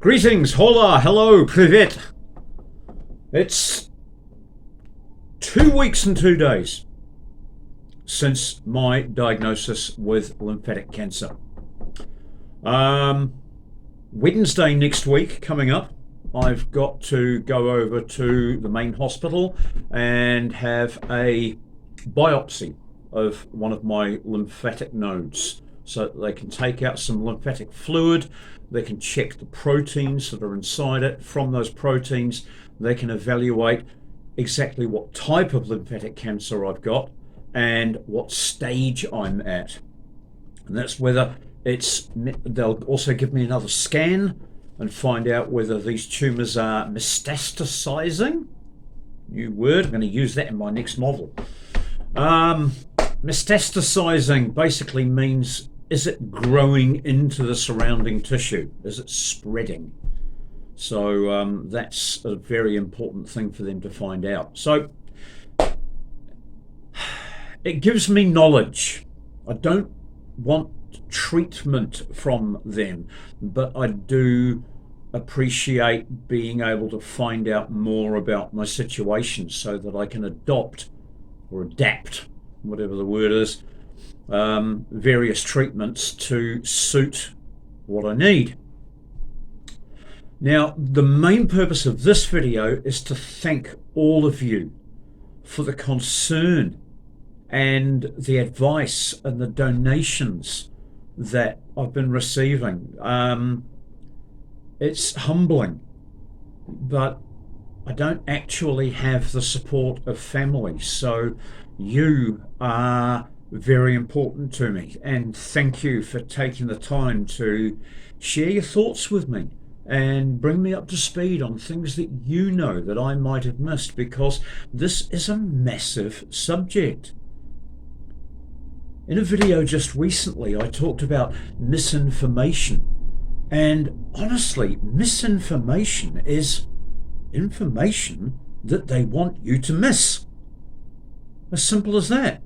Greetings, hola, hello, privet. It's 2 weeks and 2 days since my diagnosis with lymphatic cancer. Wednesday next week coming up, I've got to go over to the main hospital and have a biopsy of one of my lymphatic nodes so that they can take out some lymphatic fluid. They can check the proteins that are inside it. From those proteins, they can evaluate exactly what type of lymphatic cancer I've got and what stage I'm at. And that's whether they'll also give me another scan and find out whether these tumors are metastasizing. New word, I'm going to use that in my next novel. Metastasizing basically means, is it growing into the surrounding tissue? Is it spreading? So that's a very important thing for them to find out. So it gives me knowledge. I don't want treatment from them, but I do appreciate being able to find out more about my situation so that I can adopt or adapt, whatever the word is, various treatments to suit what I need. Now, the main purpose of this video is to thank all of you for the concern and the advice and the donations that I've been receiving. It's humbling, but I don't actually have the support of family, so you are very important to me, and thank you for taking the time to share your thoughts with me and bring me up to speed on things that you know that I might have missed, because this is a massive subject. In a video just recently, I talked about misinformation, and honestly, misinformation is information that they want you to miss. As simple as that.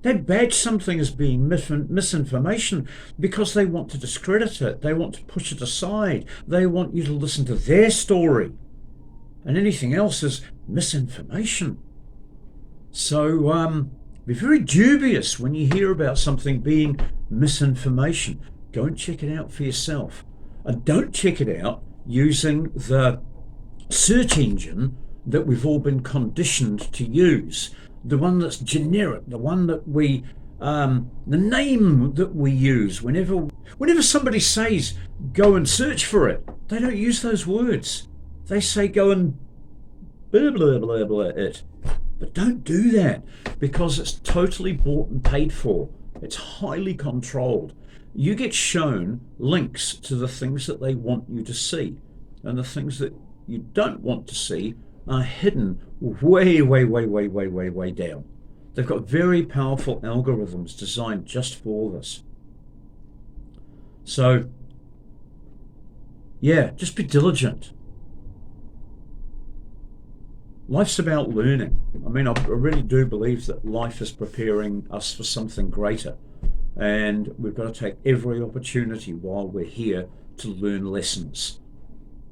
They badge something as being misinformation because they want to discredit it. They want to push it aside. They want you to listen to their story. And anything else is misinformation. So be very dubious when you hear about something being misinformation. Go and check it out for yourself. And don't check it out using the search engine that we've all been conditioned to use. The one that's generic, the one that we, the name that we use whenever somebody says go and search for it, they don't use those words. They say go and blah blah blah blah it. But don't do that, because it's totally bought and paid for. It's highly controlled. You get shown links to the things that they want you to see, and the things that you don't want to see are hidden way down. They've got very powerful algorithms designed just for this. So yeah, just be diligent. Life's about learning. I mean, I really do believe that life is preparing us for something greater, and we've got to take every opportunity while we're here to learn lessons,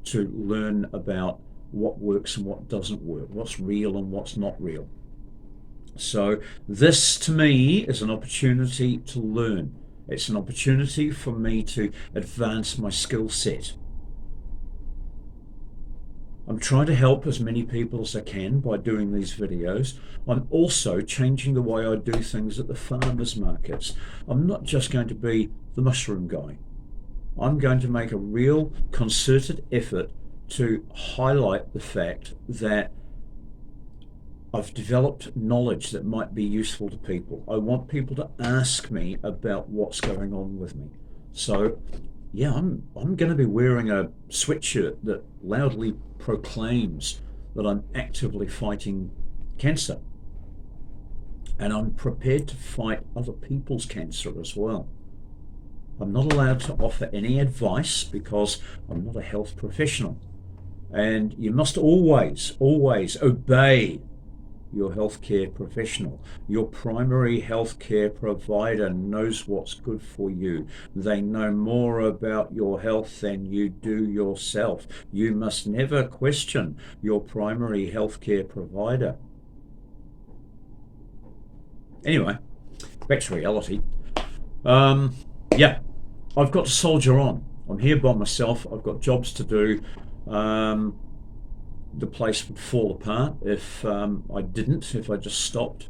to learn about what works and what doesn't work, what's real and what's not real. So this to me is an opportunity to learn. It's an opportunity for me to advance my skill set. I'm trying to help as many people as I can by doing these videos. I'm also changing the way I do things at the farmers markets. I'm not just going to be the mushroom guy. I'm going to make a real concerted effort to highlight the fact that I've developed knowledge that might be useful to people. I want people to ask me about what's going on with me. So yeah, I'm going to be wearing a sweatshirt that loudly proclaims that I'm actively fighting cancer. And I'm prepared to fight other people's cancer as well. I'm not allowed to offer any advice because I'm not a health professional. And you must always obey your healthcare professional. Your primary healthcare provider knows what's good for you. They know more about your health than you do yourself. You must never question your primary healthcare provider. Anyway, back to reality. Yeah, I've got to soldier on. I'm here by myself. I've got jobs to do. The place would fall apart if if I just stopped.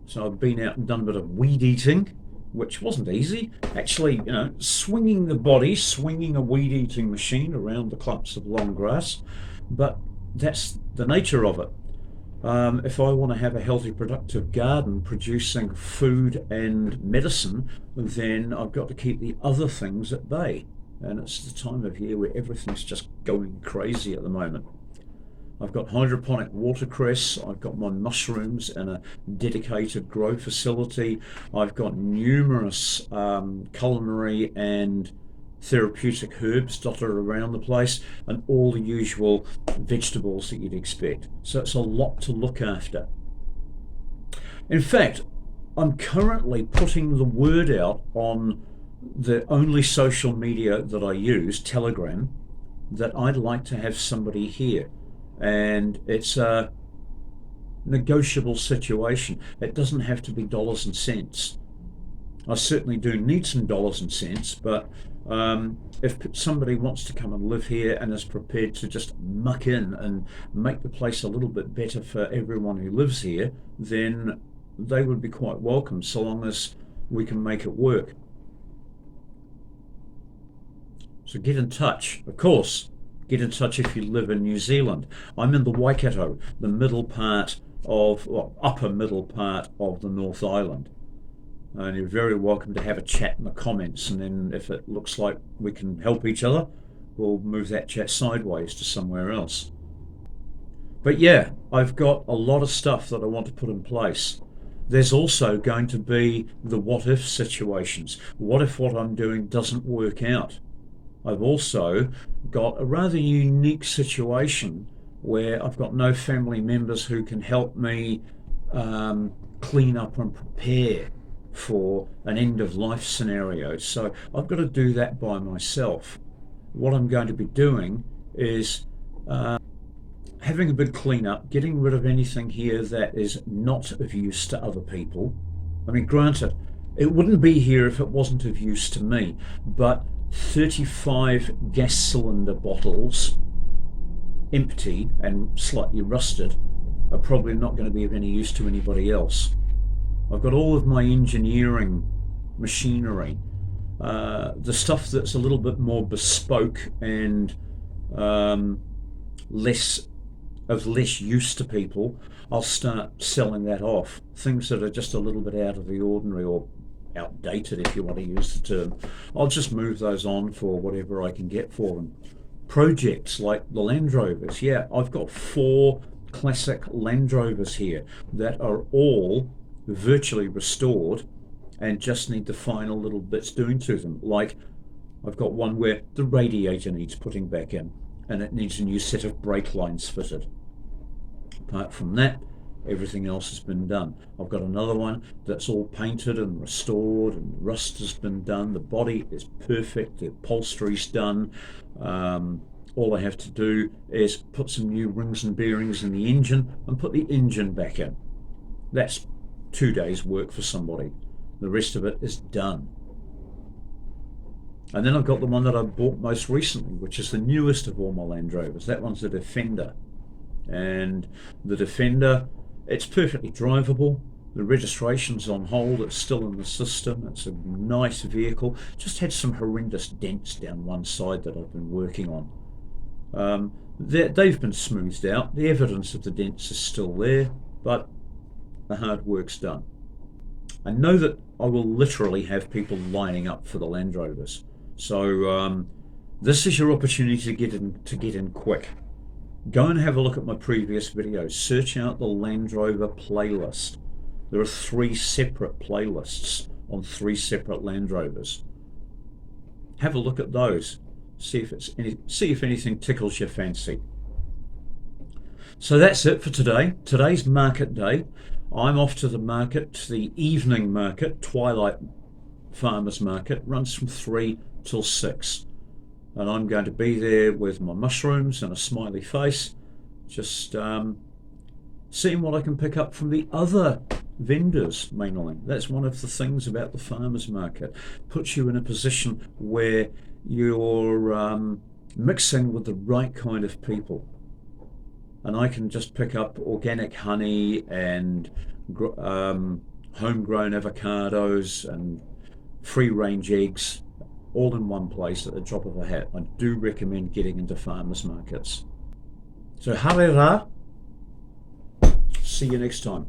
So I've been out and done a bit of weed eating, which wasn't easy. Actually, swinging the body, swinging a weed eating machine around the clumps of long grass. But that's the nature of it. If I want to have a healthy, productive garden producing food and medicine, then I've got to keep the other things at bay. And it's the time of year where everything's just going crazy at the moment. I've got hydroponic watercress, I've got my mushrooms in a dedicated grow facility, I've got numerous culinary and therapeutic herbs dotted around the place, and all the usual vegetables that you'd expect. So it's a lot to look after. In fact, I'm currently putting the word out on the only social media that I use, Telegram, that I'd like to have somebody here. And it's a negotiable situation. It doesn't have to be dollars and cents. I certainly do need some dollars and cents, but if somebody wants to come and live here and is prepared to just muck in and make the place a little bit better for everyone who lives here, then they would be quite welcome, so long as we can make it work. So get in touch. Of course, get in touch if you live in New Zealand. I'm in the Waikato, the upper middle part of the North Island. And you're very welcome to have a chat in the comments, and then if it looks like we can help each other, we'll move that chat sideways to somewhere else. But yeah, I've got a lot of stuff that I want to put in place. There's also going to be the what if situations. What if what I'm doing doesn't work out? I've also got a rather unique situation where I've got no family members who can help me clean up and prepare for an end of life scenario. So I've got to do that by myself. What I'm going to be doing is having a big clean up, getting rid of anything here that is not of use to other people. I mean, granted, it wouldn't be here if it wasn't of use to me, but 35 gas cylinder bottles, empty and slightly rusted, are probably not going to be of any use to anybody else. I've got all of my engineering machinery, the stuff that's a little bit more bespoke and less use to people. I'll start selling that off. Things that are just a little bit out of the ordinary or outdated, if you want to use the term, I'll just move those on for whatever I can get for them. Projects like the Land Rovers, yeah, I've got 4 classic Land Rovers here that are all virtually restored and just need the final little bits doing to them. Like, I've got one where the radiator needs putting back in and it needs a new set of brake lines fitted. Apart from that, everything else has been done. I've got another one that's all painted and restored, and rust has been done. The body is perfect, the upholstery's done. All I have to do is put some new rings and bearings in the engine and put the engine back in. That's 2 days work for somebody. The rest of it is done. And then I've got the one that I bought most recently, which is the newest of all my Land Rovers. That one's the Defender. And the Defender, it's perfectly drivable. The registration's on hold, it's still in the system. It's a nice vehicle. Just had some horrendous dents down one side that I've been working on. They've been smoothed out. The evidence of the dents is still there, but the hard work's done. I know that I will literally have people lining up for the Land Rovers. So this is your opportunity to get in quick. Go and have a look at my previous videos. Search out the Land Rover playlist. There are 3 separate playlists on 3 separate Land Rovers. Have a look at those. See if anything tickles your fancy. So that's it for today. Today's market day. I'm off to the market, the evening market, twilight farmers market, runs from 3 till 6. And I'm going to be there with my mushrooms and a smiley face, just seeing what I can pick up from the other vendors mainly. That's one of the things about the farmers market. Puts you in a position where you're mixing with the right kind of people. And I can just pick up organic honey and homegrown avocados and free range eggs all in one place at the drop of a hat. I do recommend getting into farmers markets. So, haere rā. See you next time.